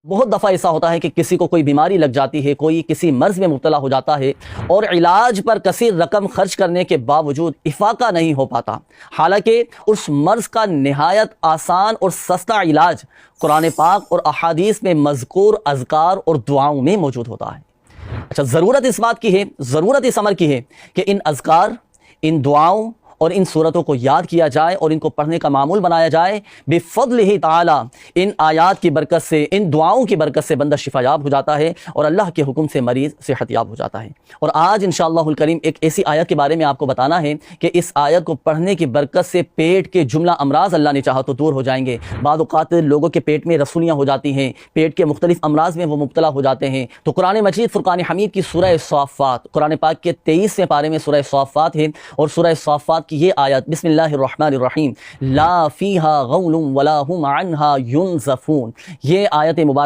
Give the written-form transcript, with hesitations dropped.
بہت دفعہ ایسا ہوتا ہے کہ کسی کو کوئی بیماری لگ جاتی ہے، کوئی کسی مرض میں مبتلا ہو جاتا ہے اور علاج پر کثیر رقم خرچ کرنے کے باوجود افاقہ نہیں ہو پاتا، حالانکہ اس مرض کا نہایت آسان اور سستا علاج قرآن پاک اور احادیث میں مذکور اذکار اور دعاؤں میں موجود ہوتا ہے۔ اچھا، ضرورت اس بات کی ہے، ضرورت اس امر کی ہے کہ ان اذکار، ان دعاؤں اور ان صورتوں کو یاد کیا جائے اور ان کو پڑھنے کا معمول بنایا جائے۔ بفضلہ تعالی ان آیات کی برکت سے، ان دعاؤں کی برکت سے بندہ شفا یاب ہو جاتا ہے اور اللہ کے حکم سے مریض صحت یاب ہو جاتا ہے۔ اور آج انشاءاللہ الکریم ایک ایسی آیت کے بارے میں آپ کو بتانا ہے کہ اس آیت کو پڑھنے کی برکت سے پیٹ کے جملہ امراض اللہ نے چاہا تو دور ہو جائیں گے۔ بعض اوقات لوگوں کے پیٹ میں رسولیاں ہو جاتی ہیں، پیٹ کے مختلف امراض میں وہ مبتلا ہو جاتے ہیں، تو قرآن مجید فرقان حمید کی سورہ صافات، قرآن پاک کے 23ویں پارے میں سورہ صافات ہے، اور سورہ صافات کی یہ آیت بسم اللہ الرحمن الرحیم لا فیہا غول ولا ہم عنہا ینزفون، یہ آیت مبارکہ